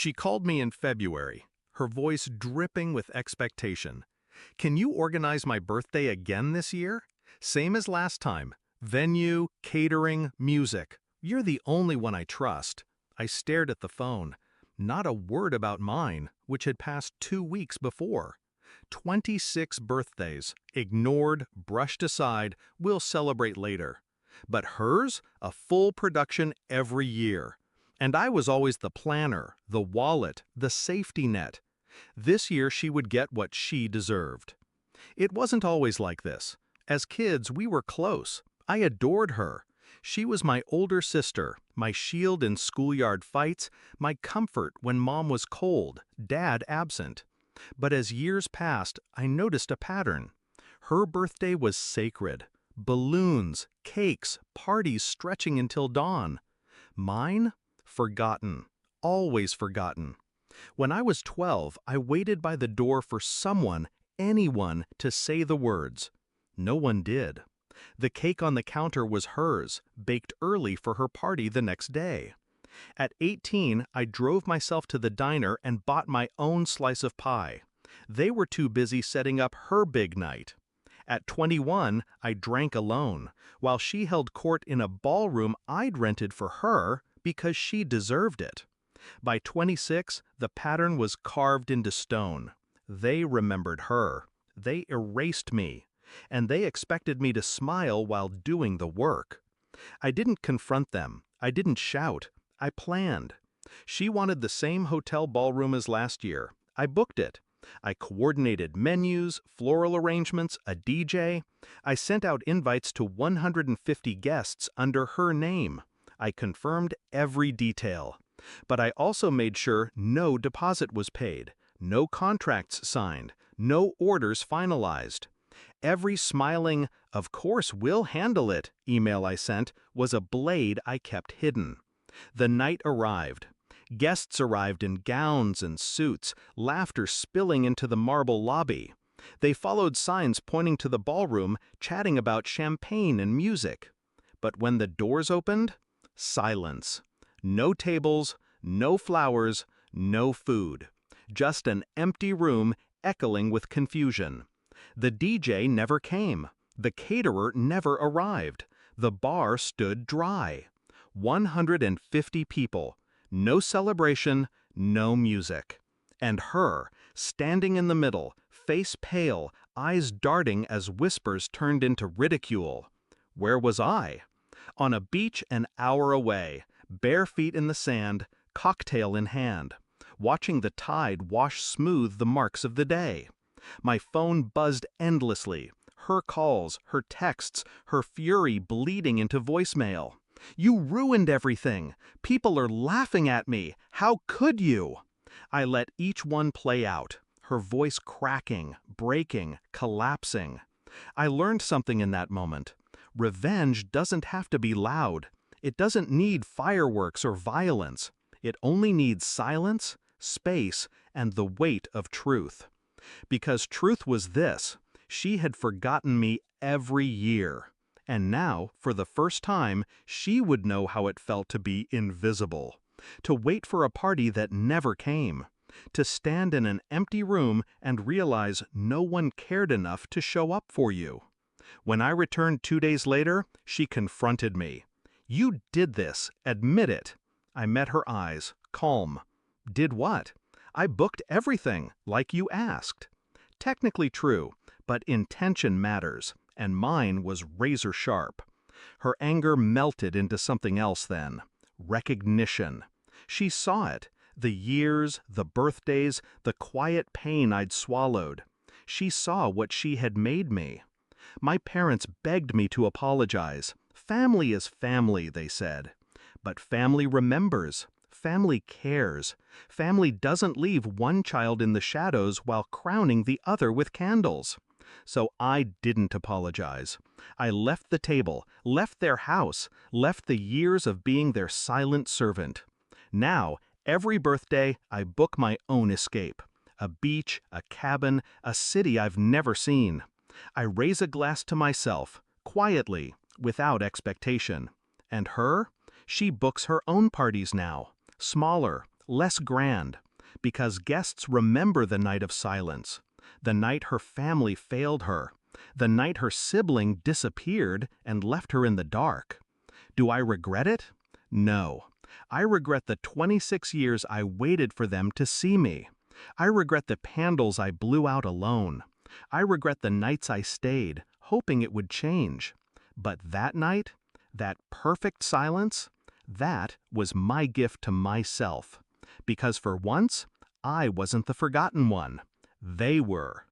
She called me in February, her voice dripping with expectation. Can you organize my birthday again this year? Same as last time. Venue, catering, music. You're the only one I trust. I stared at the phone. Not a word about mine, which had passed 2 weeks before. 26 birthdays, ignored, brushed aside, we'll celebrate later. But hers, a full production every year. And I was always the planner, the wallet, the safety net. This year she would get what she deserved. It wasn't always like this. As kids, we were close. I adored her. She was my older sister, my shield in schoolyard fights, my comfort when mom was cold, dad absent. But as years passed, I noticed a pattern. Her birthday was sacred. Balloons, cakes, parties stretching until dawn. Mine? Forgotten. Always forgotten. When I was 12, I waited by the door for someone, anyone, to say the words. No one did. The cake on the counter was hers, baked early for her party the next day. At 18, I drove myself to the diner and bought my own slice of pie. They were too busy setting up her big night. At 21, I drank alone, while she held court in a ballroom I'd rented for her because she deserved it. By 26, the pattern was carved into stone. They remembered her. They erased me. And they expected me to smile while doing the work. I didn't confront them. I didn't shout. I planned. She wanted the same hotel ballroom as last year. I booked it. I coordinated menus, floral arrangements, a DJ. I sent out invites to 150 guests under her name. I confirmed every detail. But I also made sure no deposit was paid, no contracts signed, no orders finalized. Every smiling, "Of course we'll handle it," email I sent was a blade I kept hidden. The night arrived. Guests arrived in gowns and suits, laughter spilling into the marble lobby. They followed signs pointing to the ballroom, chatting about champagne and music. But when the doors opened, silence. No tables, no flowers, no food. Just an empty room echoing with confusion. The DJ never came. The caterer never arrived. The bar stood dry. 150 people. No celebration, no music. And her, standing in the middle, face pale, eyes darting as whispers turned into ridicule. Where was I? On a beach an hour away, bare feet in the sand, cocktail in hand, watching the tide wash smooth the marks of the day. My phone buzzed endlessly, her calls, her texts, her fury bleeding into voicemail. "You ruined everything. People are laughing at me. How could you?" I let each one play out, her voice cracking, breaking, collapsing. I learned something in that moment. Revenge doesn't have to be loud. It doesn't need fireworks or violence. It only needs silence, space, and the weight of truth. Because truth was this: she had forgotten me every year. And now, for the first time, she would know how it felt to be invisible. To wait for a party that never came. To stand in an empty room and realize no one cared enough to show up for you. When I returned 2 days later, she confronted me. "You did this. Admit it." I met her eyes, calm. "Did what?" "I booked everything, like you asked." Technically true, but intention matters, and mine was razor sharp. Her anger melted into something else then. Recognition. She saw it. The years, the birthdays, the quiet pain I'd swallowed. She saw what she had made me. My parents begged me to apologize. Family is family, they said. But family remembers. Family cares. Family doesn't leave one child in the shadows while crowning the other with candles. So I didn't apologize. I left the table, left their house, left the years of being their silent servant. Now, every birthday, I book my own escape. A beach, a cabin, a city I've never seen. I raise a glass to myself, quietly, without expectation. And her? She books her own parties now. Smaller, less grand, because guests remember the night of silence, the night her family failed her, the night her sibling disappeared and left her in the dark. Do I regret it? No. I regret the 26 years I waited for them to see me. I regret the candles I blew out alone. I regret the nights I stayed, hoping it would change. But that night, that perfect silence, that was my gift to myself. Because for once, I wasn't the forgotten one. They were.